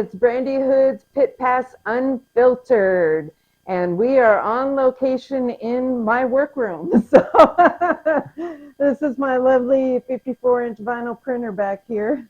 It's Brandy Hood's Pit Pass Unfiltered, and we are on location in my workroom. So this is my lovely 54-inch vinyl printer back here.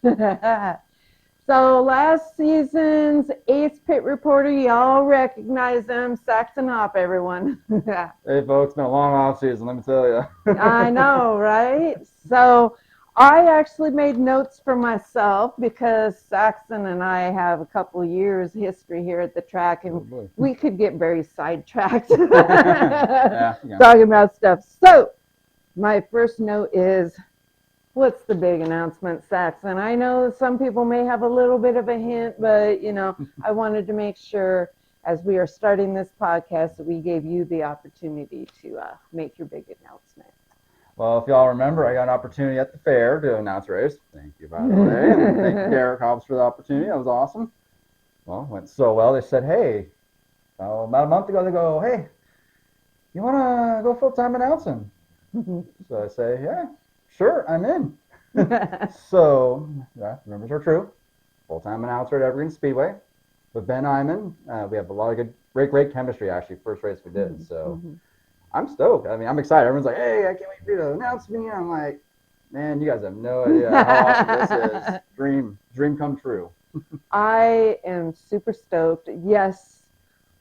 So last season's Ace Pit Reporter, y'all recognize them, Saxon Hop, everyone. Hey folks, it's been a long off season, let me tell you. I know, right? So I actually made notes for myself because Saxon and I have a couple years history here at the track, and we could get very sidetracked Yeah. talking about stuff. So my first note is, what's the big announcement, Saxon? I know some people may have a little bit of a hint, but, I wanted to make sure as we are starting this podcast that we gave you the opportunity to make your big announcement. Well, if y'all remember, I got an opportunity at the fair to announce a race. Thank you, by the way. And thank you, Derek Hobbs, for the opportunity. That was awesome. Well, it went so well, they said, hey, about a month ago, they go, hey, you want to go full-time announcing? So I say, yeah, sure, I'm in. So, yeah, rumors are true. Full-time announcer at Evergreen Speedway with Ben Iman. We have a lot of great chemistry, actually, first race we did. So I'm stoked. I mean, I'm excited. Everyone's like, hey, I can't wait for you to announce me. I'm like, man, you guys have no idea how awesome this is. Dream come true. I am super stoked. Yes,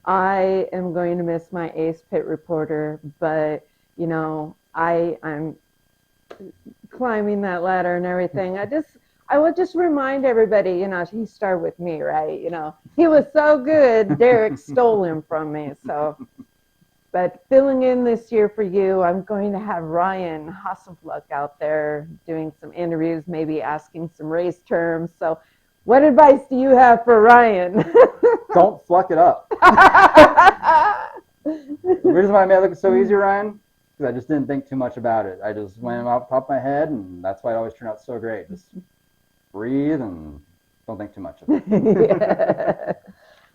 I am going to miss my Ace Pit Reporter, but, I'm climbing that ladder and everything. I would just remind everybody, he started with me, right? He was so good, Derek stole him from me. So, but filling in this year for you, I'm going to have Ryan Hasselfluck out there doing some interviews, maybe asking some race terms. So what advice do you have for Ryan? Don't fluck it up. The reason why I made it look so easy, Ryan, because I just didn't think too much about it. I just went off the top of my head, and that's why it always turned out so great. Just breathe and don't think too much of it. Yeah.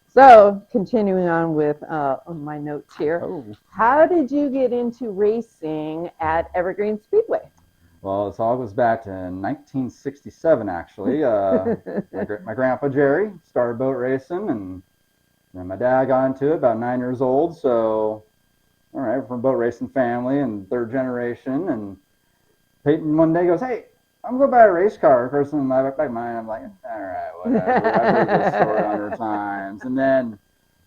So, continuing on with my notes here, How did you get into racing at Evergreen Speedway? Well, this all goes back to 1967, actually. My grandpa, Jerry, started boat racing, and then my dad got into it about 9 years old. So, all right, we're from a boat racing family and third generation. And Peyton one day goes, hey, I'm going to buy a race car. Of course, in my back of my mind, I'm like, all right, whatever. I've heard this story 100 times. And then,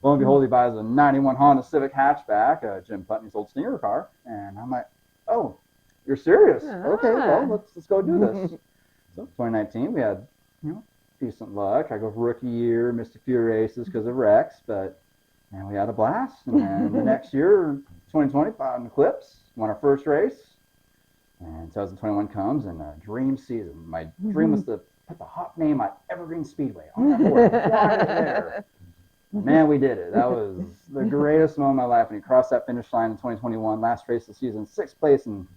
lo and behold, he buys a 91 Honda Civic hatchback, Jim Putney's old Stinger car. And I'm like, oh, you're serious? Okay, well, let's go do this. So 2019, we had, decent luck. I go for rookie year, missed a few races because of wrecks, but we had a blast. And then the next year, 2020, bought an Eclipse, won our first race. And 2021 comes, and a dream season. My dream was to put the Hop name on Evergreen Speedway on that board, fly right there. Man, we did it. That was the greatest moment of my life when he crossed that finish line in 2021, last race of the season, 6th place, and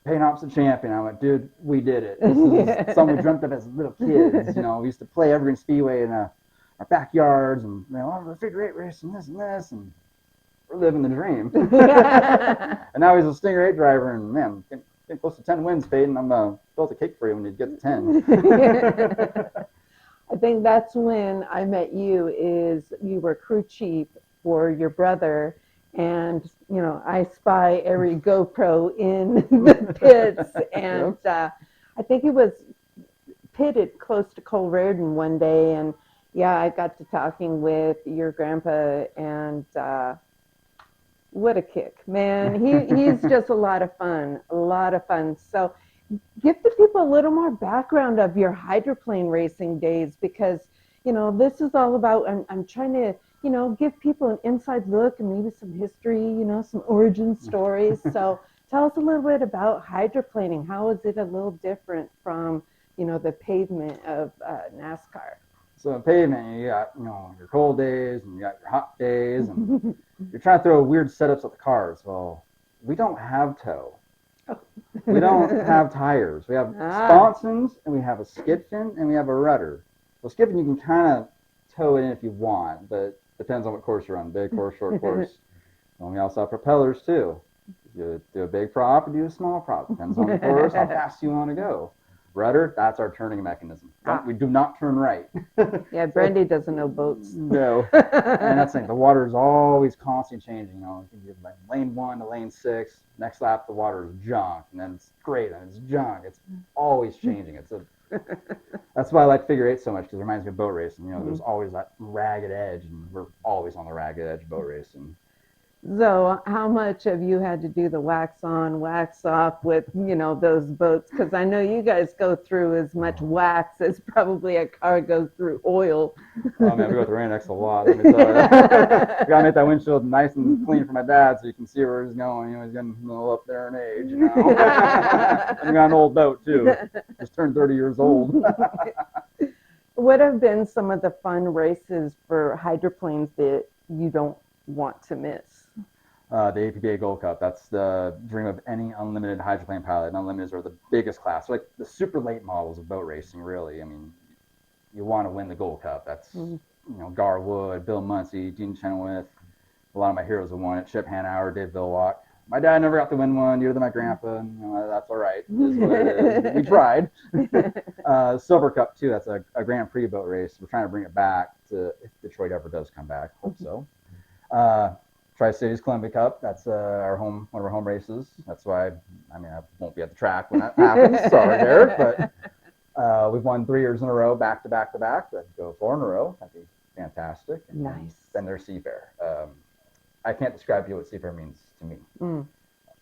Peyton Hop's the champion. I went, dude, we did it. This is something we dreamt of as little kids. We used to play Evergreen Speedway in our backyards, and the figure 8 race and this, and we're living the dream. And now he's a Stinger 8 driver, and man, getting close to 10 wins, Peyton. I'm built a cake for you when you get to 10. I think that's when I met you, is you were crew chief for your brother, and I spy every GoPro in the pits, and I think he was pitted close to Cole Reardon one day, and I got to talking with your grandpa, and what a kick, man. He's just a lot of fun. So give the people a little more background of your hydroplane racing days, because, this is all about, I'm trying to, give people an inside look and maybe some history, some origin stories. So tell us a little bit about hydroplaning. How is it a little different from, the pavement of NASCAR? So in pavement, you got, your cold days and you got your hot days, and you're trying to throw weird setups at the cars. Well, we don't have tow. We don't have tires. We have sponsons, and we have a skid fin, and we have a rudder. Well, skid fin, you can kind of tow it in if you want, but depends on what course you're on, big course, short course. And we also have propellers, too. You do a big prop or do a small prop. Depends on the course, how fast you want to go. rudder, that's our turning mechanism. We do not turn right. Yeah, Brandy doesn't know boats. No. And that's the thing. The water is always constantly changing. You know, you like lane 1 to lane 6. Next lap, the water is junk, and then it's great, and it's junk. It's always changing. That's why I like figure 8 so much, because it reminds me of boat racing. You know, there's always that ragged edge, and we're always on the ragged edge boat racing. So how much have you had to do the wax on, wax off with, those boats? Because I know you guys go through as much wax as probably a car goes through oil. Oh, man, we go through Rain-X a lot. Let me tell you. We got to make that windshield nice and clean for my dad so you can see where he's going. He's getting a little up there in age, We got an old boat, too. Just turned 30 years old. What have been some of the fun races for hydroplanes that you don't want to miss? The APBA Gold Cup. That's the dream of any unlimited hydroplane pilot. And unlimiteds are the biggest class. They're like the super late models of boat racing, really. I mean, you want to win the Gold Cup. That's, Gar Wood, Bill Muncie, Dean Chenoweth. A lot of my heroes have won it. Chip Hanauer, Dave Villwalk. My dad never got to win one. Neither did my grandpa. And, that's all right. It is what it is. We tried. Silver Cup, too. That's a Grand Prix boat race. We're trying to bring it back to, if Detroit ever does come back. Hope so. Tri-Cities Columbia Cup, that's one of our home races. That's why, I won't be at the track when that happens. Sorry, Derek, but we've won 3 years in a row, back to back to back. That'd go 4 in a row. That'd be fantastic. And nice. Then there's Seafair. I can't describe to you what Seafair means to me.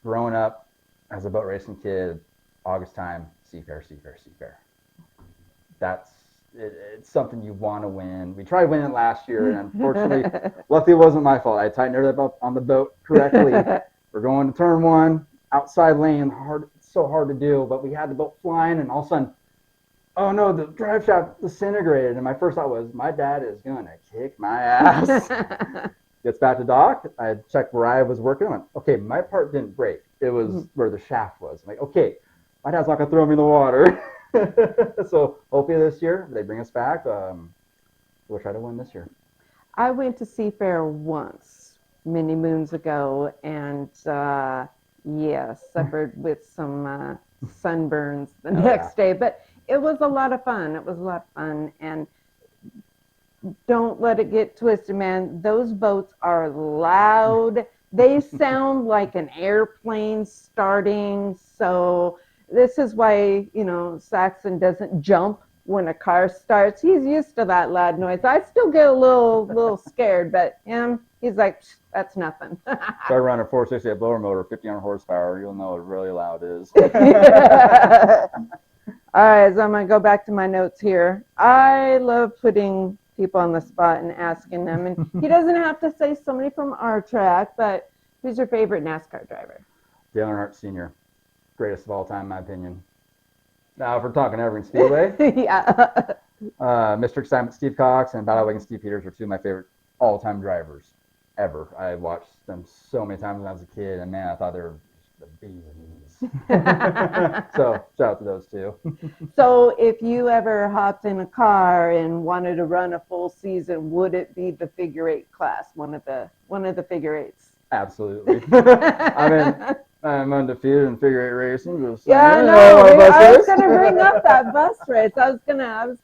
Growing up as a boat racing kid, August time, Seafair. It's something you want to win. We tried winning it last year, and unfortunately, luckily it wasn't my fault. I tightened everything up on the boat correctly. We're going to turn 1, outside lane. It's so hard to do, but we had the boat flying, and all of a sudden, oh no, the drive shaft disintegrated. And my first thought was, my dad is going to kick my ass. Gets back to dock. I checked where I was working. I went, okay, my part didn't break. It was where the shaft was. I'm like, okay, my dad's not going to throw me in the water. So hopefully this year they bring us back. We'll try to win this year. I went to Seafair once, many moons ago, and suffered with some sunburns the next day. But it was a lot of fun. And don't let it get twisted, man. Those boats are loud. They sound like an airplane starting. So this is why, Saxon doesn't jump when a car starts. He's used to that loud noise. I still get a little scared, but he's like, that's nothing. If I run a 468 blower motor, 1,500 horsepower, you'll know what really loud is. All right, so I'm going to go back to my notes here. I love putting people on the spot and asking them, and he doesn't have to say somebody from our track, but who's your favorite NASCAR driver? Dale Earnhardt Sr., greatest of all time, in my opinion. Now, if we're talking Evergreen Speedway, Mr. Excitement Steve Cox and Battle Wagon Steve Peters are 2 of my favorite all-time drivers ever. I watched them so many times when I was a kid, and man, I thought they were the bees. So shout out to those 2. So if you ever hopped in a car and wanted to run a full season, would it be the figure 8 class, one of the figure 8s? Absolutely. I'm undefeated in figure 8 racing. I know. I was going to bring up that bus race. I was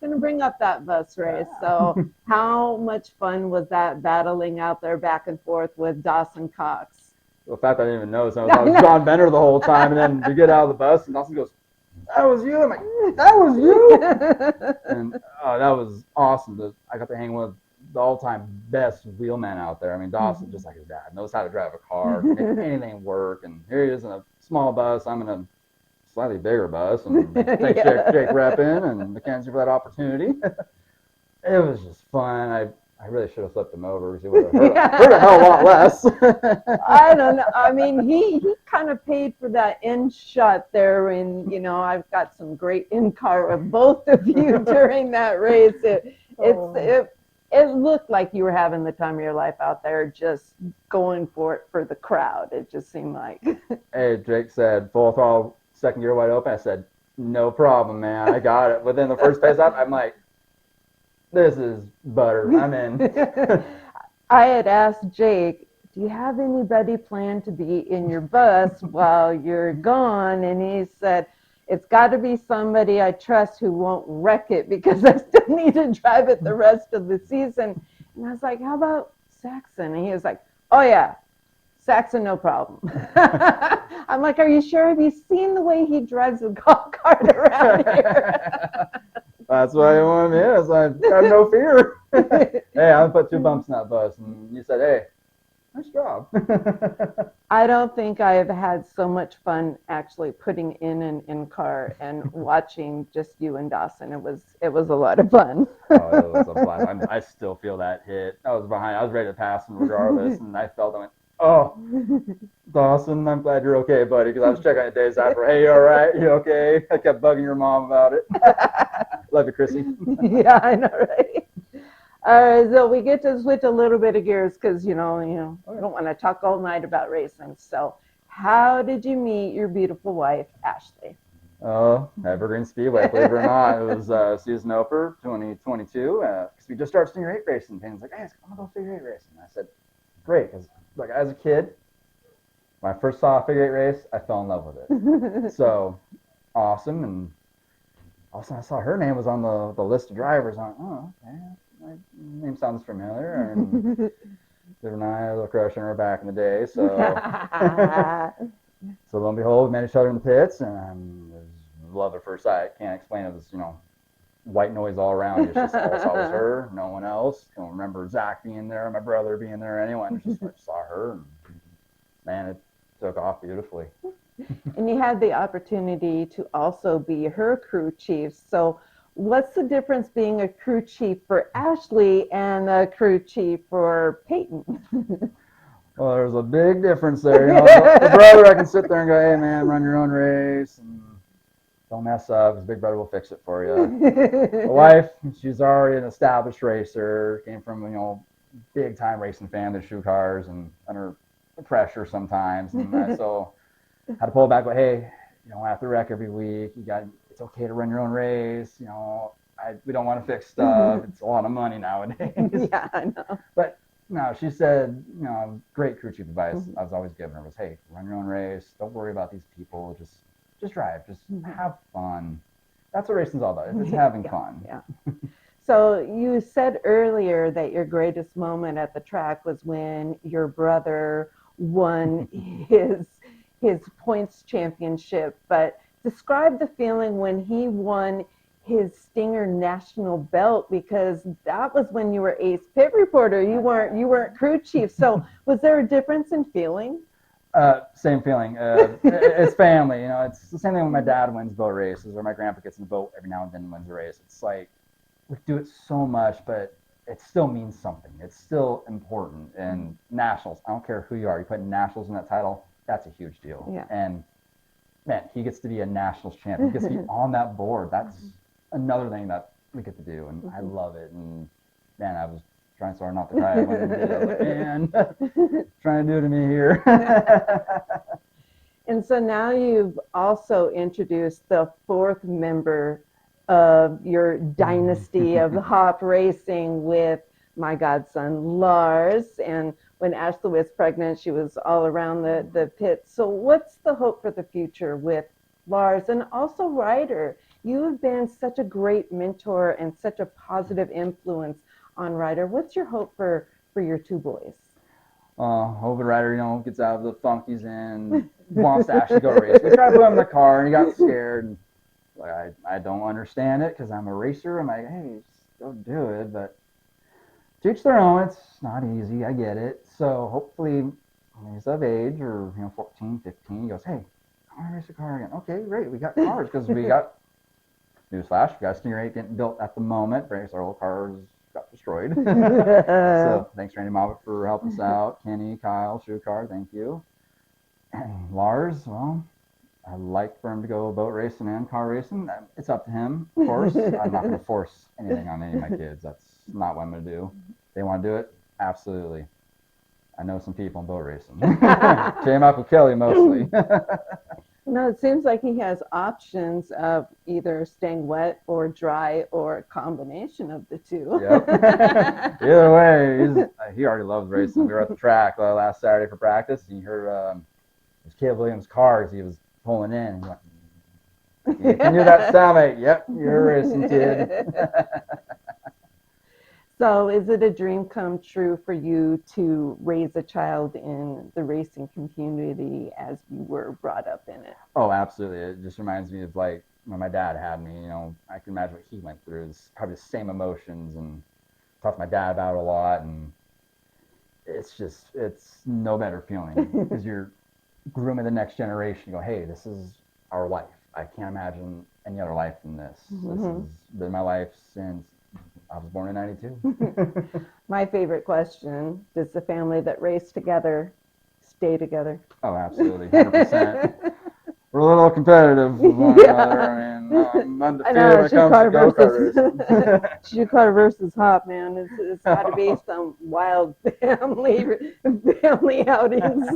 gonna bring up that bus race. So how much fun was that, battling out there back and forth with Dawson Cox? Well, the fact I didn't even know, so I was John Benner the whole time, and then we get out of the bus, and Dawson goes, "That was you." I'm like, "That was you." And that was awesome. I got to hang with the all-time best wheelman out there. I mean, Dawson, just like his dad, knows how to drive a car, make anything work. And here he is in a small bus. I'm in a slightly bigger bus. And thanks, Jake Reppin and Mackenzie for that opportunity. It was just fun. I really should have flipped him over because he would have hurt a hell of a lot less. I don't know. I mean, he kind of paid for that end shot there. And, I've got some great in-car of both of you during that race. It looked like you were having the time of your life out there, just going for it for the crowd. It just seemed like. Hey, Jake said, full throttle, second gear wide open. I said, no problem, man. I got it. Within the first pace up, I'm like, this is butter. I'm in. I had asked Jake, do you have anybody planned to be in your bus while you're gone? And he said, it's got to be somebody I trust who won't wreck it because I still need to drive it the rest of the season. And I was like, how about Saxon? And he was like, oh yeah, Saxon, no problem. I'm like, are you sure? Have you seen the way he drives the golf cart around here? That's why you want me is. I have no fear. Hey, I put 2 bumps in that bus, and you said, hey, nice job. I don't think I have had so much fun actually putting in an in-car and watching just you and Dawson. It was a lot of fun. Oh, it was a blast. I still feel that hit. I was behind. I was ready to pass him regardless, and I felt. I went, oh, Dawson, I'm glad you're okay, buddy, because I was checking on you days after. Hey, you all right? You okay? I kept bugging your mom about it. Love you, Chrissy. Yeah, I know, right? All right, so we get to switch a little bit of gears because we don't want to talk all night about racing. So, how did you meet your beautiful wife, Ashley? Oh, Evergreen Speedway, believe it or not. It was season opener 2022 because we just started Stinger 8 racing. Payne's like, hey, I'm going to go Figure 8 racing. I said, great, because like as a kid, when I first saw a Figure 8 race, I fell in love with it. So, awesome. And also I saw her name was on the list of drivers. I'm like, oh, okay. My name sounds familiar. And Viv and I had a little crush on her back in the day. So, so lo and behold, we met each other in the pits, and it was love at first sight. Can't explain it. It was, white noise all around. It's just all I saw was her, no one else. Don't remember Zach being there, my brother being there, anyone. It's just I saw her, and man, it took off beautifully. And you had the opportunity to also be her crew chief. So what's the difference being a crew chief for Ashley and a crew chief for Peyton? Well, there's a big difference there. The brother, I can sit there and go, hey, man, run your own race, and don't mess up, because Big Brother will fix it for you. The wife, she's already an established racer, came from, big-time racing family, shoe cars, and under pressure sometimes. And so had to pull back, but hey, you don't have to wreck every week. It's okay to run your own race. We don't want to fix stuff. It's a lot of money nowadays. Yeah, I know. But no, she said, great crew chief advice I was always giving her was, hey, run your own race. Don't worry about these people. Just drive. Just have fun. That's what racing's all about. It's having fun. Yeah. So you said earlier that your greatest moment at the track was when your brother won his points championship. But describe the feeling when he won his Stinger national belt, because that was when you were ace pit reporter. You weren't crew chief. So was there a difference in feeling? Same feeling. It's family. It's the same thing when my dad wins boat races, or my grandpa gets in the boat every now and then and wins a race. It's like we do it so much, but it still means something. It's still important. And nationals, I don't care who you are. You put nationals in that title, that's a huge deal. Yeah. And man, he gets to be a nationals champion. He gets to be on that board. That's another thing that we get to do, and I love it. And man, I was trying so hard not to cry. I went and did it. I was like, man, trying to do it to me here. And so now you've also introduced the 4th member of your dynasty of hop racing with my godson Lars. And when Ashley was pregnant, she was all around the pit. So what's the hope for the future with Lars? And also Ryder, you have been such a great mentor and such a positive influence on Ryder. What's your hope for your 2 boys? Hoping Ryder, gets out of the funk he's in, wants to actually go race. We tried to put him in the car, and he got scared. And I don't understand it because I'm a racer. I'm like, hey, just go do it. But to each their own. It's not easy. I get it. So hopefully when he's of age, or 14, 15, he goes, hey, I want to race a car again. Okay, great. We got cars because we got, newsflash, we got Stinger 8 getting built at the moment. Our old cars got destroyed. So thanks, Randy Mobbitt, for helping us out. Kenny, Kyle, Shoe Car, thank you. And Lars, well, I'd like for him to go boat racing and car racing. It's up to him, of course. I'm not going to force anything on any of my kids. That's not what I'm going to do. They want to do it? Absolutely. I know some people in boat racing. Came up with Kelly mostly. No, it seems like he has options of either staying wet or dry or a combination of the two. Yep. Either way, he already loves racing. We were at the track last Saturday for practice, and he heard his Caleb Williams car as he was pulling in. And he went, You can do that sound, mate. Yep, you're a racing kid. So is it a dream come true for you to raise a child in the racing community as you were brought up in it? Oh, absolutely. It just reminds me of like when my dad had me. I can imagine what he went through. It's probably the same emotions, and talked to my dad about it a lot. And it's no better feeling because you're grooming the next generation. You go, hey, this is our life. I can't imagine any other life than this. This has been my life since I was born in '92. My favorite question, does the family that raced together stay together? Oh, absolutely, 100%. We're a little competitive with one another. I mean, I'm undefeated when it comes to go-kart racing. Shoe car versus hop, man. It's got to be some wild family outings.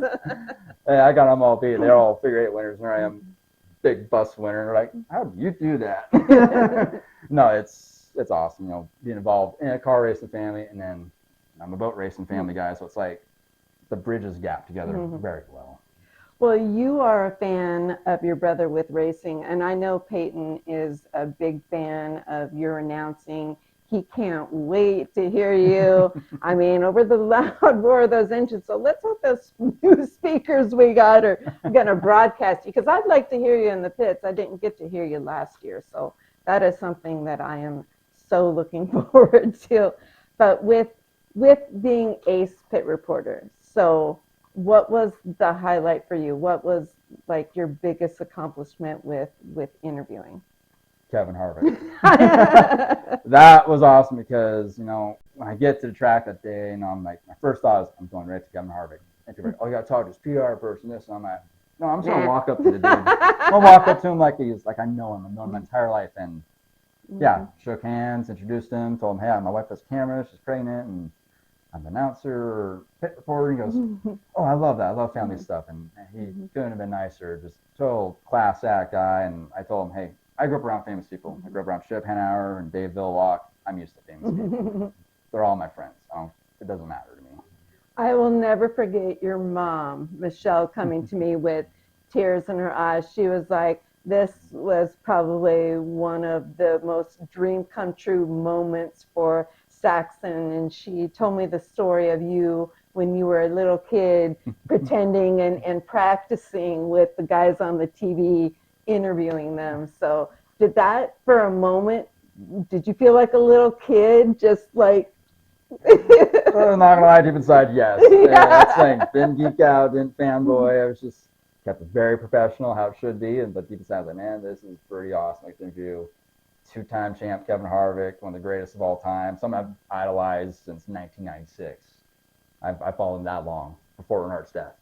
Hey, I got them all beat. They're all figure eight winners, and here I am, big bus winner. They're like, how do you do that? No, it's awesome. Being involved in a car racing family, and then I'm a boat racing family guy, so it's like the bridges gap together very well. Well, you are a fan of your brother with racing, and I know Peyton is a big fan of your announcing. He can't wait to hear you. I mean, over the loud roar of those engines. So let's hope those new speakers we got are going to broadcast you, because I'd like to hear you in the pits. I didn't get to hear you last year, so that is something that I am so looking forward to. But with being ace pit reporter, so what was the highlight for you? What was like your biggest accomplishment with interviewing? Kevin Harvick. That was awesome because, when I get to the track that day, I'm like, my first thought is I'm going right to Kevin Harvick. And people are like, oh, you got to talk to his PR person, this. And I'm like, no, I'm just going to walk up to the dude. I'm going to walk up to him like I know him. I've known him my entire life. And yeah, shook hands, introduced him, told him, hey, my wife has camera, she's pregnant, and I'm an announcer or pit reporter. He goes, oh, I love that. I love family stuff. And he couldn't have been nicer. Just total class act guy. And I told him, hey, I grew up around famous people. I grew up around Shep Hanauer and Dave Villalock. I'm used to famous people. They're all my friends. It doesn't matter to me. I will never forget your mom, Michelle, coming to me with tears in her eyes. She was like, this was probably one of the most dream come true moments for Saxon. And she told me the story of you when you were a little kid pretending and practicing with the guys on the TV, interviewing them. So did that for a moment, did you feel like a little kid, just like I'm not gonna lie, deep inside, yes. That's thing. Didn't geek out, didn't fanboy. I was just kept it very professional, how it should be. But deep inside, I was like, man, this is pretty awesome. I can interview two-time champ Kevin Harvick, one of the greatest of all time. Someone I've idolized since 1996. I've followed him that long before Earnhardt's death.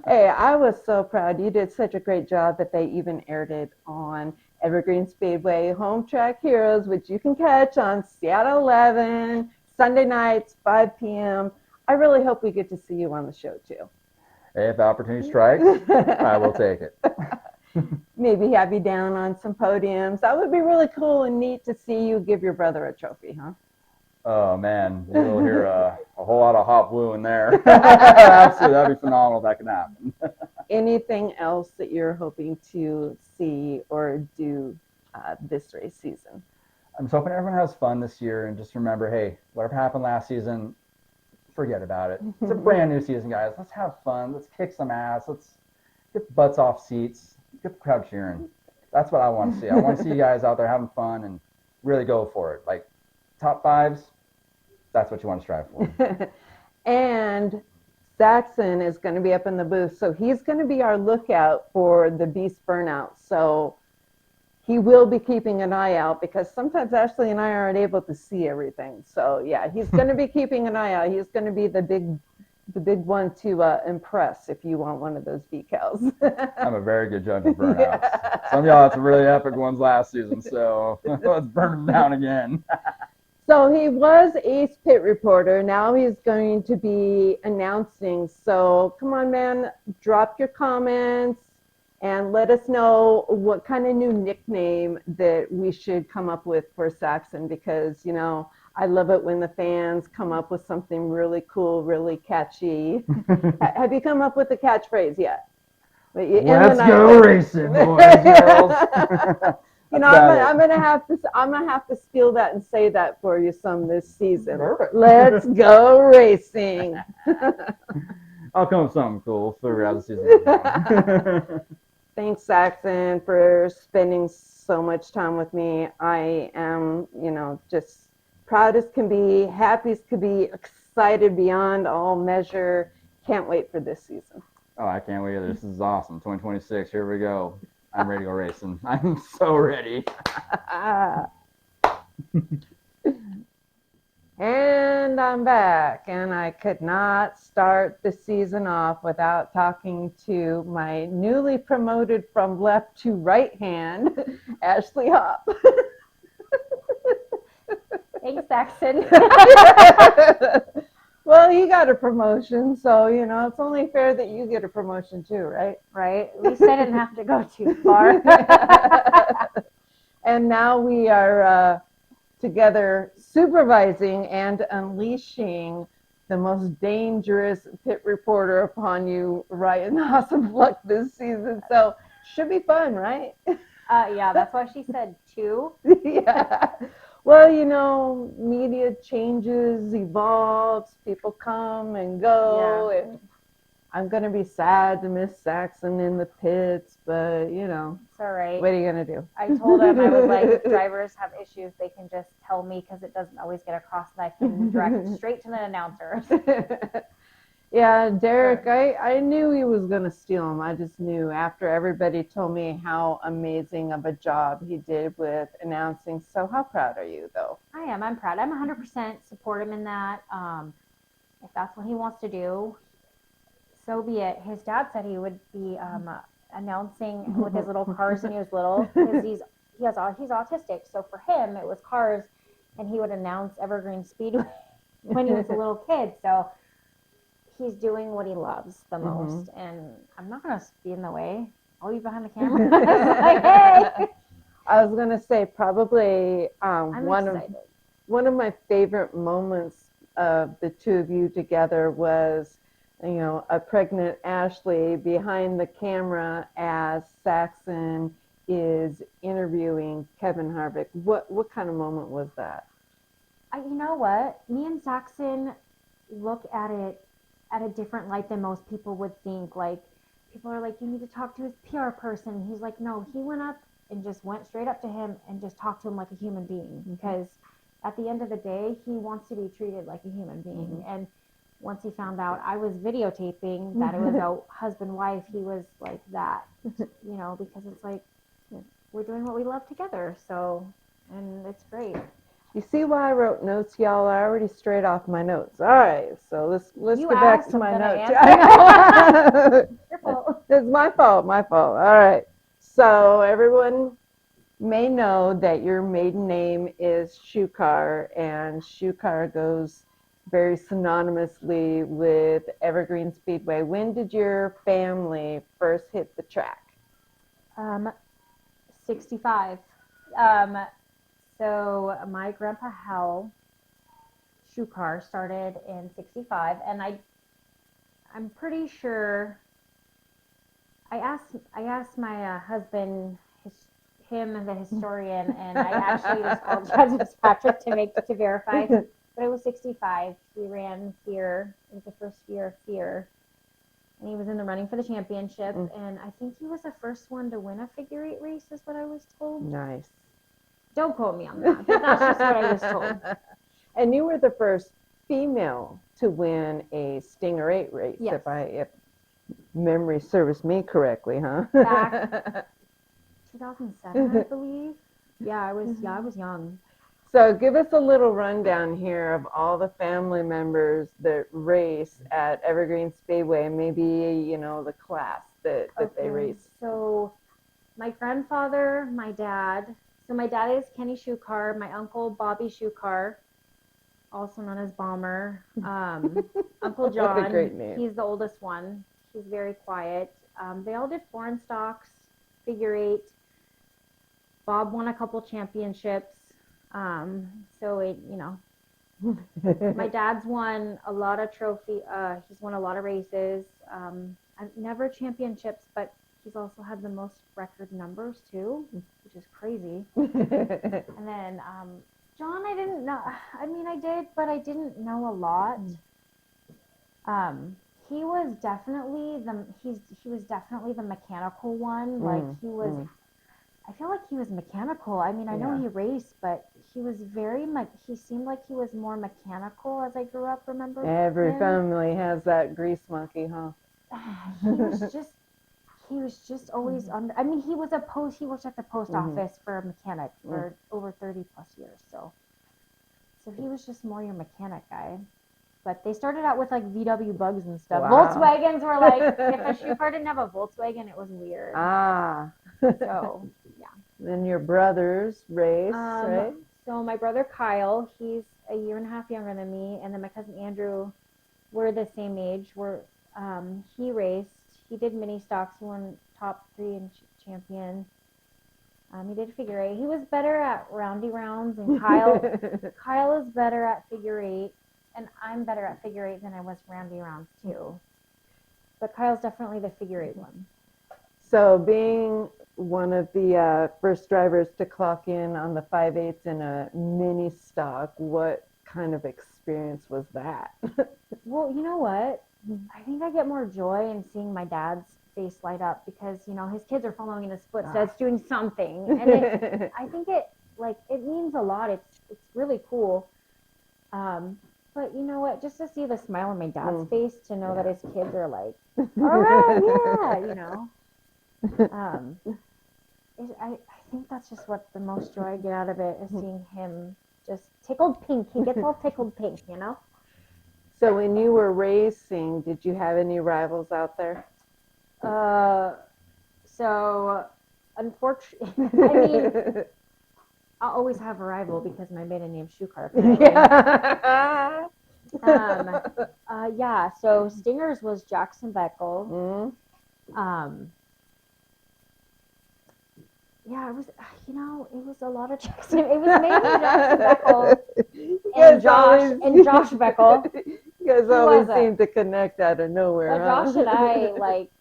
Hey, I was so proud. You did such a great job that they even aired it on Evergreen Speedway Home Track Heroes, which you can catch on Seattle 11, Sunday nights, 5 p.m. I really hope we get to see you on the show, too. Hey, if the opportunity strikes, I will take it. Maybe have you down on some podiums. That would be really cool and neat to see you give your brother a trophy, huh? Oh, man. You'll hear a whole lot of hot blue in there. Absolutely. That'd be phenomenal if that could happen. Anything else that you're hoping to see or do this race season? I'm just hoping everyone has fun this year, and just remember, hey, whatever happened last season, forget about it. It's a brand new season, guys. Let's have fun. Let's kick some ass. Let's get butts off seats. Get the crowd cheering. That's what I want to see. I want to see you guys out there having fun and really go for it. Like, top fives, that's what you want to strive for. And Saxon is going to be up in the booth, so he's going to be our lookout for the Beast Burnout. So he will be keeping an eye out, because sometimes Ashley and I aren't able to see everything. So yeah, he's going to be keeping an eye out. He's going to be the big one to impress if you want one of those decals. I'm a very good judge of burnouts. Some of y'all had some really epic ones last season, so let's burn them down again. So he was ace pit reporter. Now he's going to be announcing. So come on, man, drop your comments and let us know what kind of new nickname that we should come up with for Saxon, because, I love it when the fans come up with something really cool, really catchy. Have you come up with a catchphrase yet? But you, Let's and I go said, racing, boys and girls. you That's know, about I'm it. gonna have to steal that and say that for you some this season. Perfect. Let's go racing. I'll come up with something cool. Figure out the season. Thanks, Saxon, for spending so much time with me. I am, just proud as can be, happy as can be, excited beyond all measure. Can't wait for this season. Oh, I can't wait either. This is awesome. 2026. Here we go. I'm ready to go racing. I'm so ready. And I'm back, and I could not start the season off without talking to my newly promoted from left to right hand, Ashley Hop. Thanks, Saxon. Well, he got a promotion, so it's only fair that you get a promotion too, right? Right. At least I didn't have to go too far. And now we are together supervising and unleashing the most dangerous pit reporter upon you, Ryan Hasselbluck, this season. So should be fun, right? Yeah, that's why she said 2. Yeah. Well, media changes, evolves, people come and go, and I'm going to be sad to miss Saxon in the pits, but, It's all right. what are you going to do? I told him, I was like, if drivers have issues, they can just tell me because it doesn't always get across and I can direct straight to the announcers. Yeah, Derek, I knew he was going to steal him. I just knew after everybody told me how amazing of a job he did with announcing. So how proud are you, though? I am. I'm proud. I'm 100% support him in that. If that's what he wants to do, so be it. His dad said he would be announcing with his little cars when he was little because he's autistic. So for him, it was cars, and he would announce Evergreen Speedway when he was a little kid. So he's doing what he loves the most, and I'm not gonna be in the way. I'll be behind the camera. Like, hey. I was gonna say probably I'm excited. one of my favorite moments of the two of you together was, a pregnant Ashley behind the camera as Saxon is interviewing Kevin Harvick. What kind of moment was that? You know what? Me and Saxon look at it at a different light than most people would think. Like, people are like, you need to talk to his PR person. He's like, no, he went up and just went straight up to him and just talked to him like a human being. Because at the end of the day, he wants to be treated like a human being. And once he found out I was videotaping that it was a husband-wife, he was like that, because it's like, we're doing what we love together. So, and it's great. You see why I wrote notes, y'all? I already strayed off my notes. All right, so let's You get back asked, to my I'm gonna notes. answer. I know. Your fault. It's my fault. All right. So everyone may know that your maiden name is Shukar, and Shukar goes very synonymously with Evergreen Speedway. When did your family first hit the track? 65. So my grandpa Hal Shukar started in 65, and I'm pretty sure I asked my husband, him the historian, and I actually just called Judge Fitzpatrick to verify, but it was 65. He ran Fear. It was the first year of Fear, and he was in the running for the championship, and I think he was the first one to win a figure 8 race, is what I was told. Nice. Don't quote me on that, but that's just what I was told. And you were the first female to win a Stinger 8 race, Yes. if memory serves me correctly, huh? Back 2007, I believe. Yeah, I was young. So give us a little rundown here of all the family members that race at Evergreen Speedway, and maybe, the class that they race. So my grandfather, my dad. So my dad is Kenny Shukar. My uncle, Bobby Shukar, also known as Bomber. Uncle John, What a great name. He's the oldest one. He's very quiet. They all did foreign stocks, figure 8. Bob won a couple championships. My dad's won a lot of he's won a lot of races. Never championships, but he's also had the most record numbers too, which is crazy. And then John, I didn't know. I mean, I did, but I didn't know a lot. He was definitely the mechanical one. Like he was. I feel like he was mechanical. I mean, I know he raced, but he was he seemed like he was more mechanical as I grew up. Remember? Every him? family has that grease monkey, huh? He was just always under. I mean, he worked at the post office for a mechanic for over 30 plus years. So he was just more your mechanic guy. But they started out with like VW bugs and stuff. Wow. Volkswagens were like, if a shoe car didn't have a Volkswagen, it was weird. So yeah. Then your brothers race, right? So my brother Kyle, he's a year and a half younger than me, and then my cousin Andrew, we're the same age. He raced. He did mini stocks. He won top 3 and champion. He did figure 8. He was better at roundy rounds, and Kyle is better at figure 8, and I'm better at figure 8 than I was roundy rounds too. But Kyle's definitely the figure 8 one. So being one of the first drivers to clock in on the 5/8 in a mini stock, what kind of experience was that? Well, you know what? I think I get more joy in seeing my dad's face light up because, you know, his kids are following in his footsteps, doing something. And I think it means a lot. It's really cool. But you know what? Just to see the smile on my dad's face, to know that his kids are like, all right, yeah, you know. I think that's just what the most joy I get out of it is seeing him just tickled pink. He gets all tickled pink, you know? So when you were racing, did you have any rivals out there? So unfortunately, I mean, I'll always have a rival because my maiden name's Shoecar. Yeah. So Stingers was Jackson Beckel. Yeah, it was. You know, it was a lot of Jackson. It was mainly Jackson Beckel and Josh Beckel. You guys always seem to connect out of nowhere. But Josh and I, like,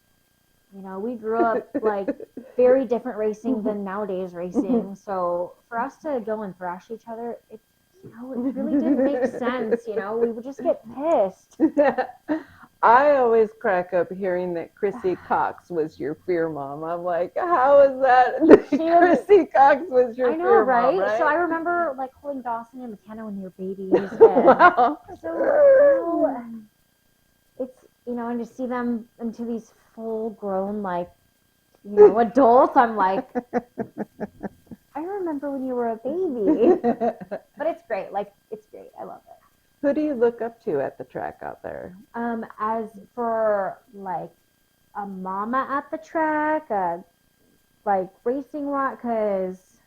you know, we grew up like very different racing than nowadays racing. So for us to go and thrash each other, it really didn't make sense. You know, we would just get pissed. I always crack up hearing that Chrissy Cox was your fear mom. I'm like, how is that? Chrissy Cox was your fear right? mom, right? So I remember like holding Dawson and McKenna when they were babies. And Wow. So it's, you know, and to see them into these full grown, like, you know, adults, I'm like, I remember when you were a baby. But it's great. Like, it's great. I love it. Who do you look up to at the track out there? As for like a mama at the track, like racing wise, because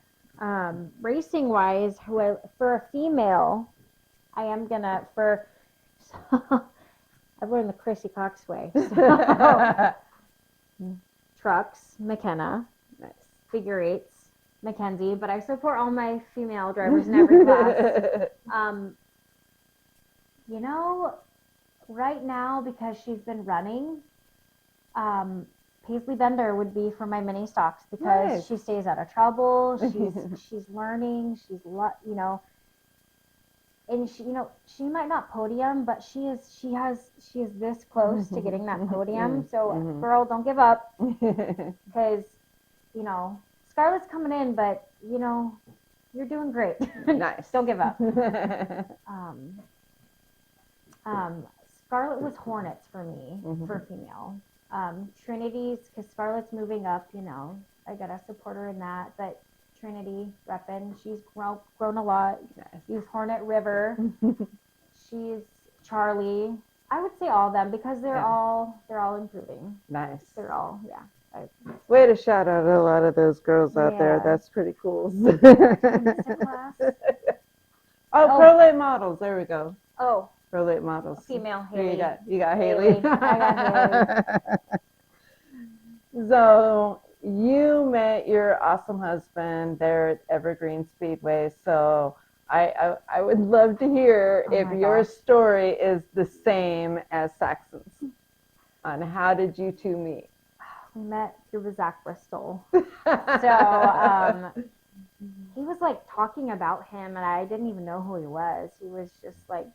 racing wise, for a female, I am gonna I've learned the Chrissy Cox way. So, trucks, McKenna, nice. Figure 8s, Mackenzie, but I support all my female drivers in every class. You know, right now, because she's been running, Paisley Bender would be for my mini stocks because she stays out of trouble. She's learning. You know, and she might not podium, but she is this close to getting that podium. So, girl, don't give up because, you know, Scarlett's coming in, but you know, you're doing great. Nice. Don't give up. Scarlett was Hornets for me, for female. Trinity's, because Scarlett's moving up, you know, I gotta support her in that. But Trinity, reppin', she's grown a lot. She's Hornet River. She's Charlie. I would say all of them because they're all improving. Nice. They're all, Way to shout out a lot of those girls out there. That's pretty cool. Class. Pro late models. There we go. Oh. Pro late models. Female Haley. You got Haley. I got Haley. So you met your awesome husband there at Evergreen Speedway. So I would love to hear if your story is the same as Saxon's. On how did you two meet? we met through Zach Bristol. So he was like talking about him, and I didn't even know who he was. He was just like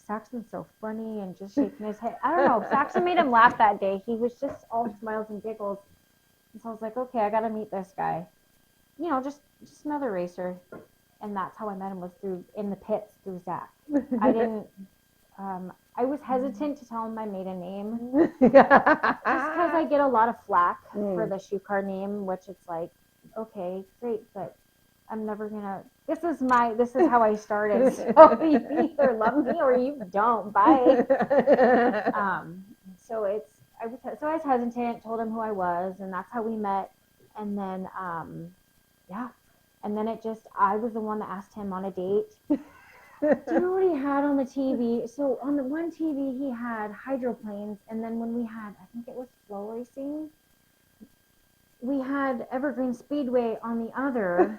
Saxon's so funny, and just shaking his head. I don't know. Saxon made him laugh that day. He was just all smiles and giggles. And so I was like, okay, I got to meet this guy. You know, just another racer. And that's how I met him, was through in the pits through Zach. I didn't. I was hesitant to tell him my maiden name, just because I get a lot of flack for the shoe car name, which it's like, okay, great, but I'm never gonna. This is how I started. So you either love me or you don't. Bye. So I was hesitant. Told him who I was, and that's how we met. And then yeah, and then I was the one that asked him on a date. Do you know what he had on the TV? So on the one TV he had hydroplanes, and then when we had, I think it was flow racing, we had Evergreen Speedway on the other.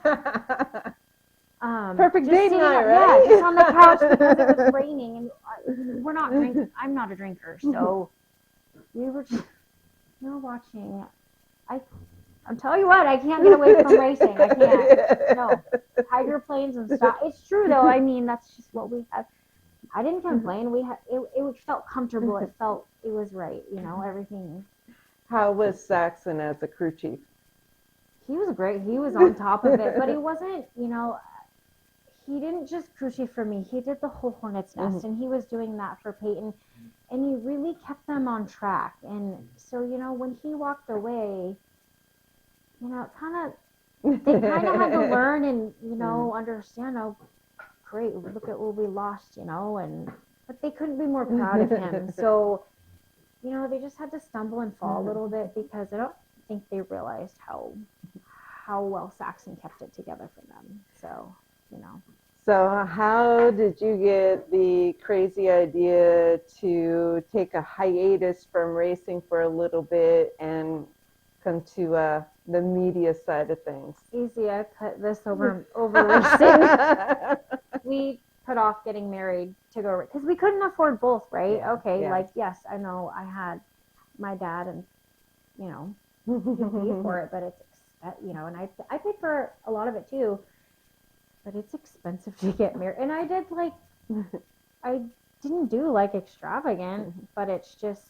Perfect date night, right? Yeah, just on the couch because it was raining, and we're not drinking. I'm not a drinker, so we were just watching. I'm telling you what, I can't get away from racing. I can't. No, hydroplanes and stuff. It's true though. I mean, that's just what we have. I didn't complain. We had it felt comfortable. It was right. You know, everything. How was Saxon as a crew chief? He was great. He was on top of it, but he wasn't. You know, he didn't just crew chief for me. He did the whole Hornet's Nest, and he was doing that for Peyton, and he really kept them on track. And so, you know, when he walked away, you know, they kind of had to learn and, you know, understand, oh, great, look at what we lost, you know, but they couldn't be more proud of him. So, you know, they just had to stumble and fall a little bit, because I don't think they realized how well Saxon kept it together for them. So, you know. So how did you get the crazy idea to take a hiatus from racing for a little bit and come to the media side of things? Easy. I put this over racing. We put off getting married to go, because we couldn't afford both, right? Yeah, okay, yeah. Like, yes, I know I had my dad, and, you know, he paid for it, but it's, you know, and I paid for a lot of it too, but it's expensive to get married. And I didn't do like extravagant, but it's just,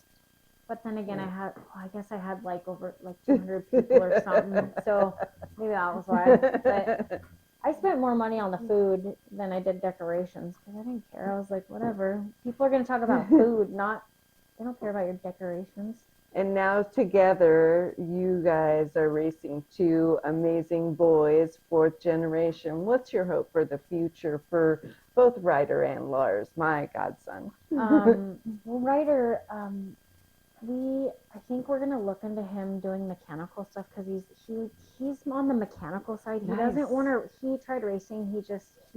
but then again, I guess I had like over like 200 people or something, so maybe that was why. But I spent more money on the food than I did decorations, because I didn't care. I was like, whatever. People are going to talk about food, they don't care about your decorations. And now together, you guys are racing two amazing boys, fourth generation. What's your hope for the future for both Ryder and Lars, my godson? Well, Ryder, I think we're gonna look into him doing mechanical stuff, because he's on the mechanical side. He doesn't want to. He tried racing. He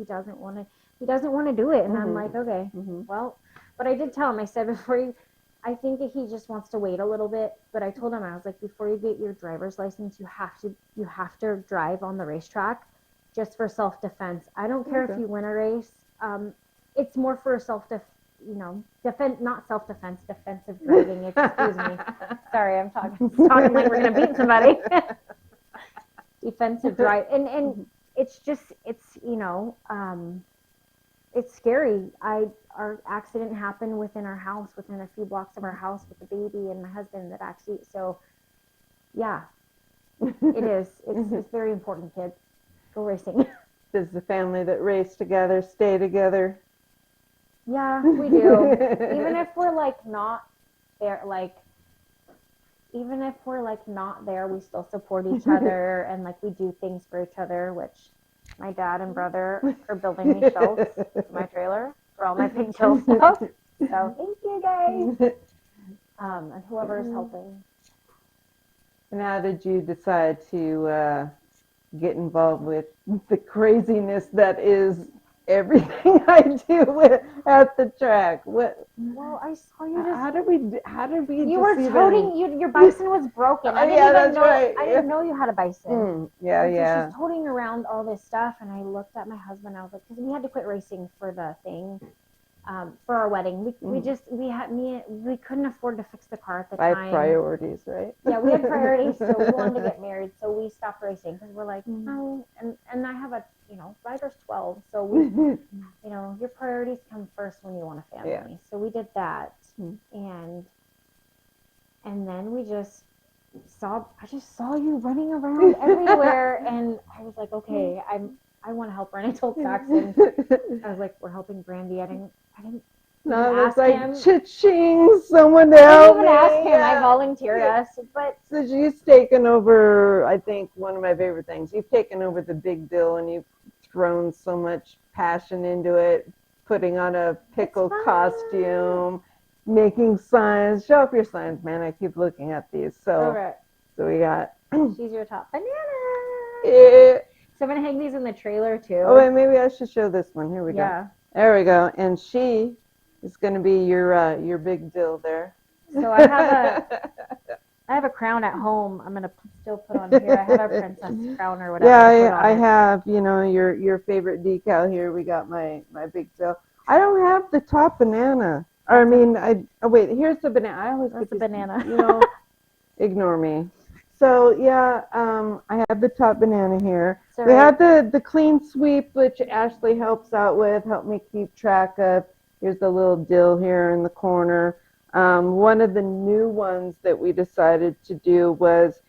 doesn't want to do it. And I'm like, okay, well, but I did tell him. I said, I think that he just wants to wait a little bit. But I told him, I was like, before you get your driver's license, you have to drive on the racetrack, just for self-defense. I don't care if you win a race. It's more for not self-defense, defensive driving. Excuse me. Sorry, I'm talking like we're gonna beat somebody. Defensive drive, and it's it's scary. Our accident happened within our house, within a few blocks of our house, with the baby and my husband that actually. So, yeah, it is. It's very important, kids. Go racing. Does the family that race together stay together? Yeah, we do. Even if we're like not there, we still support each other, and like we do things for each other, which my dad and brother are building me shelves for my trailer for all my pink pill stuff. So thank you guys. And whoever is helping. And how did you decide to get involved with the craziness that is everything I do at the track? Well, I saw you just. How did we? You were toting. Your bison was broken. I didn't know you had a bison. Yeah. So she's toting around all this stuff, and I looked at my husband. I was like, because we had to quit racing for the thing, for our wedding. We couldn't afford to fix the car at the By time. priorities, right? Yeah, we had priorities, so we wanted to get married, so we stopped racing because we're like, no, and I have a, Ryder's 12, so we, your priorities come first when you want a family. Yeah. So we did that, and then I just saw you running around everywhere, and I was like, okay, I want to help her, and I told Saxon, I was like, we're helping Brandy. I didn't No, even it's like him. Cha-ching, someone to I help didn't me. even ask him. Yeah. I volunteered us, but So you've taken over, I think, one of my favorite things. You've taken over the big deal and you've thrown so much passion into it, putting on a pickle costume, making signs. Show up your signs, man. I keep looking at these. So we got. She's your top banana. Yeah. So I'm going to hang these in the trailer, too. Oh, wait, maybe I should show this one. Here we go. There we go. And she is going to be your big deal there. So I have a crown at home. I'm gonna still put on here. I have a princess crown or whatever. Yeah, I have. Your favorite decal here. We got my big deal. I don't have the top banana. Or, I mean, wait. Here's the banana. I always That's get the banana. Ignore me. So yeah, I have the top banana here. So we have the clean sweep, which Ashley helps out with. Help me keep track of. Here's the little dill here in the corner. One of the new ones that we decided to do was,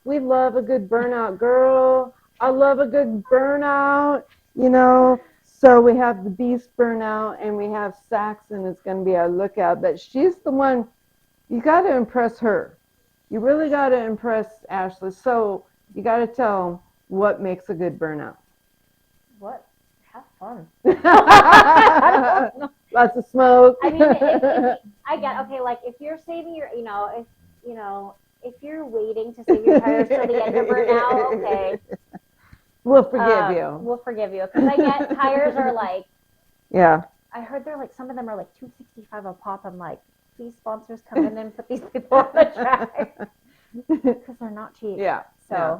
we love a good burnout, girl. I love a good burnout, So we have the Beast burnout, and we have Saxon is going to be our lookout. But she's the one, you got to impress her. You really got to impress Ashley. So you got to tell them what makes a good burnout. What? Have fun. I don't know. Lots of smoke. I mean, I get, okay, like if you're saving your, if you're waiting to save your tires till the end of burnout, okay. We'll forgive you. We'll forgive you. Because I get tires are like, yeah. I heard they're like, some of them are like $265 a pop. I'm like, please sponsors come in and put these people on the track. Because they're not cheap. Yeah. So. Yeah.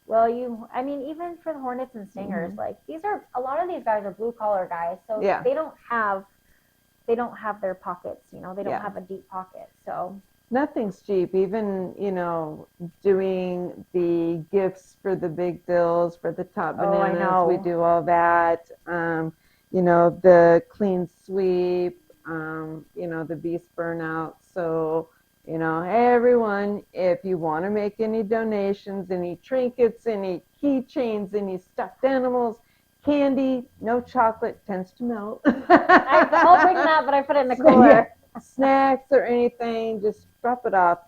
Well, even for the Hornets and Stingers, like a lot of these guys are blue collar guys, so they don't have their pockets, they don't have a deep pocket, so. Nothing's cheap, even, doing the gifts for the big deals, for the top bananas, I know. we do all that, the clean sweep, the Beast burnout, so. Everyone, if you want to make any donations, any trinkets, any keychains, any stuffed animals, candy, no chocolate, tends to melt. I'll bring that, but I put it in the cooler. Snacks or anything, just drop it off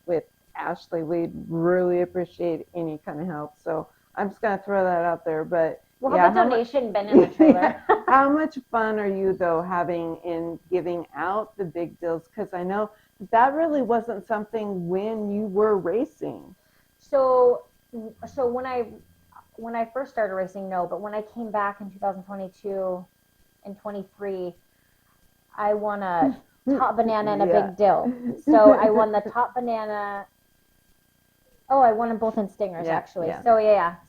with Ashley. We'd really appreciate any kind of help. So I'm just going to throw that out there. But we'll have a donation bin in the trailer. How much fun are you, though, having in giving out the big deals? Because I know that really wasn't something when you were racing. So when I first started racing, no, but when I came back in 2022 and 23, I won a top banana and a big deal. So I won the top banana. Oh, I won them both in Stingers, actually. Yeah. So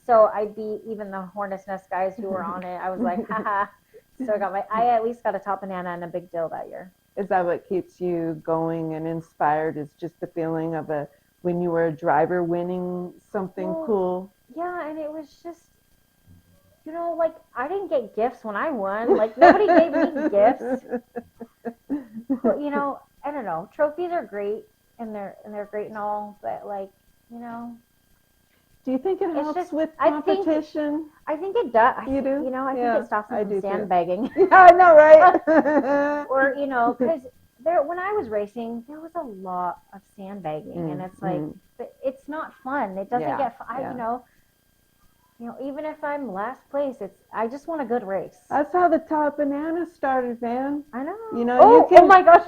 so I beat even the Hornets Nest guys who were on it. I was like, haha. So I at least got a top banana and a big deal that year. Is that what keeps you going and inspired? Is just the feeling of when you were a driver winning something cool? Yeah, and it was just, like I didn't get gifts when I won. Like nobody gave me gifts. But, I don't know. Trophies are great and they're great and all, but like, Do you think it helps with competition? I think it does. You do? I think it stops them from sandbagging. Yeah, I know, right? Or, because when I was racing, there was a lot of sandbagging, and it's like, but it's not fun. It doesn't get fun. Even if I'm last place, I just want a good race. That's how the top banana started, man. I know. Oh my gosh,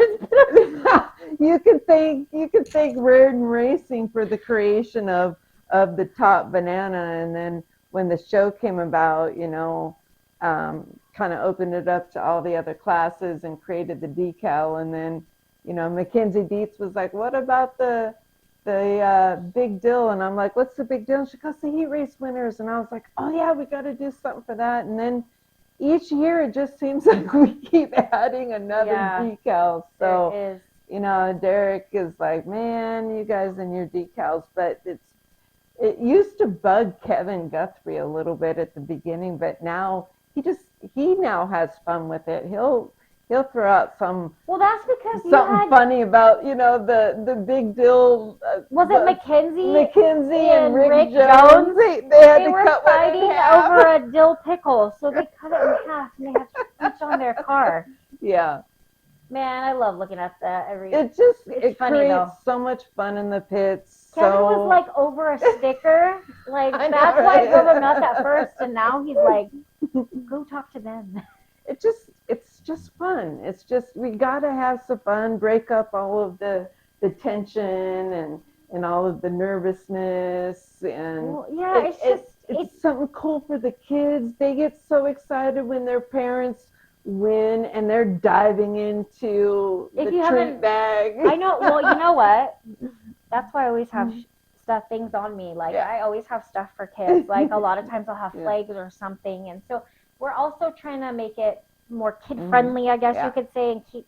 you could thank Reardon Racing for the creation of the top banana, and then when the show came about, kind of opened it up to all the other classes and created the decal, and then Mackenzie Dietz was like, what about the big deal? And I'm like, what's the big deal? And she goes, the heat race winners. And I was like, oh yeah, we got to do something for that. And then each year it just seems like we keep adding another Yeah, decal. So, there is. Derek is like, man, you guys and your decals, but it used to bug Kevin Guthrie a little bit at the beginning, but now he now has fun with it. He'll throw out Well, that's because you something had, funny about the big deal. was it Mackenzie McKenzie and Rick Jones? Jones? They had They to were cut one in fighting half. over a dill pickle, so they cut it in half and they had to each on their car. Yeah. Man, I love looking at that every. It funny, creates though. so much fun in the pits. Kevin was like over a sticker, like I know, that's why I right? drove him nuts at first, and now he's like, go talk to them. It's just fun. It's just we gotta have some fun, break up all of the tension and all of the nervousness and Well, yeah, it's something cool for the kids. They get so excited when their parents win and they're diving into If the you treat haven't- bag. I know. Well, you know what? That's why I always have stuff things on me. Like Yeah. I always have stuff for kids. Like a lot of times I'll have Yeah. flags or something, and so we're also trying to make it more kid friendly, I guess Yeah. you could say, and keep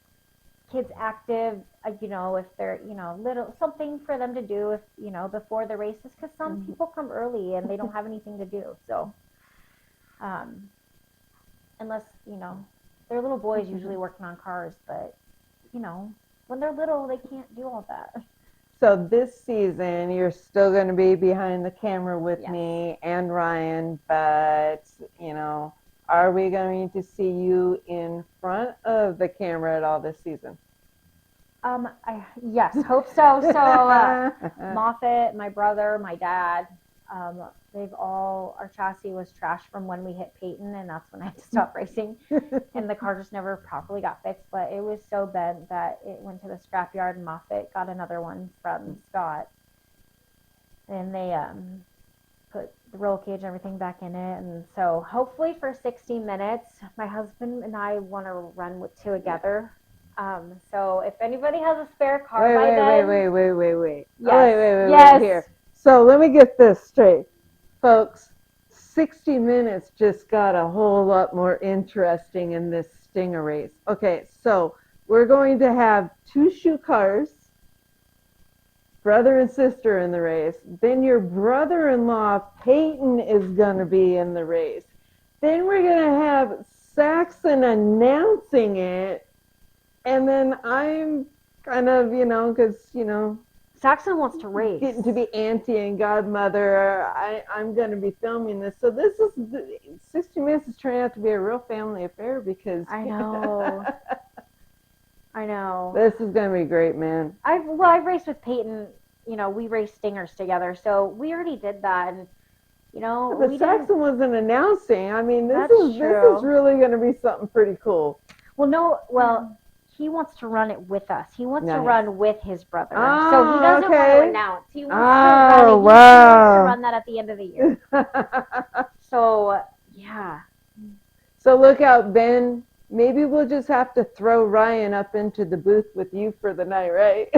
kids active. If they're little something for them to do if before the races, because some people come early and they don't have anything to do. So, unless they're little boys usually working on cars, but when they're little they can't do all that. So this season, you're still going to be behind the camera with Yes. me and Ryan, but, are we going to see you in front of the camera at all this season? Yes, hope so. So Moffat, my brother, my dad, our chassis was trashed from when we hit Peyton, and that's when I had to stop racing, and the car just never properly got fixed, but it was so bent that it went to the scrapyard, and Moffat got another one from Scott, and they put the roll cage and everything back in it, and so hopefully for 60 minutes, my husband and I want to run with two together. So if anybody has a spare car by then. Wait. Yes. Wait here. So let me get this straight. Folks, 60 minutes just got a whole lot more interesting in this Stinger race. Okay, so we're going to have two shoe cars, brother and sister in the race. Then your brother-in-law, Peyton, is going to be in the race. Then we're going to have Saxon announcing it. And then I'm kind of, because, Saxon wants to race. getting to be auntie and godmother, I'm going to be filming this. So 60 Minutes is turning out to be a real family affair because I know. I know. This is going to be great, man. I've raced with Peyton. We raced Stingers together, so we already did that, and But Saxon wasn't announcing. I mean, this That's is true. really going to be something pretty cool. He wants to run it with us. He wants to Nice. run with his brother. Oh, So he doesn't want okay. to announce. He wants Oh, to run it. He wow. wants to run that at the end of the year. So, yeah. So look out, Ben. Maybe we'll just have to throw Ryan up into the booth with you for the night, right?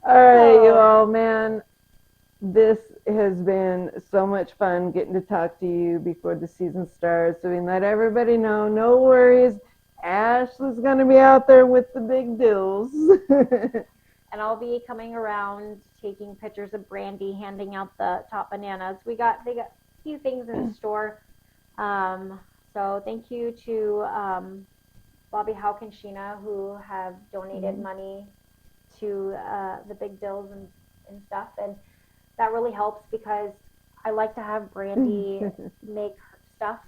All right, you all, man. This has been so much fun getting to talk to you before the season starts. So we let everybody know, no worries. Ashley's going to be out there with the big deals. And I'll be coming around taking pictures of Brandy, handing out the top bananas. They got a few things in the store. So thank you to Bobby Hauk and Sheena, who have donated money to the big deals and stuff, and that really helps because I like to have Brandy make stuff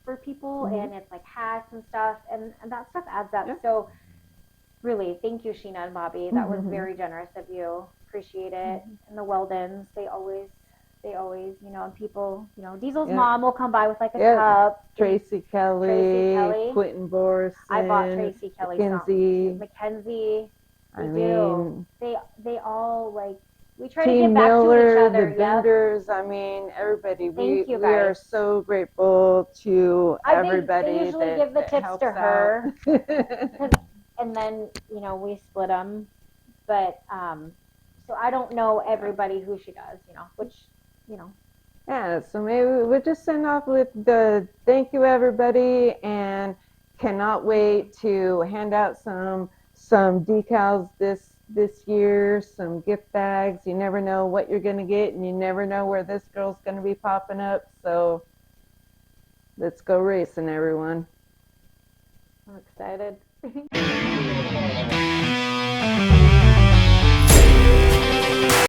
for people, and it's like hats and stuff, and that stuff adds up. So really, thank you, Sheena and Bobby. That was very generous of you. Appreciate it. And the Weldons, they always, and people, Diesel's mom will come by with like a cup. Tracy Kelly, Quentin Borson. I bought Tracy Kelly Mackenzie. Mackenzie. I mean, they all we try to Team give back Miller, to each other. the vendors. I mean, everybody. Thank you, we are guys. so grateful to everybody. They usually that, give the that tips helps to her, out. and then we split them. But so I don't know everybody who she does. Which Yeah, so maybe we'll just send off with the thank you everybody, and cannot wait to hand out some decals this year, some gift bags. You never know what you're gonna get, and you never know where this girl's gonna be popping up. So let's go racing, everyone. I'm excited.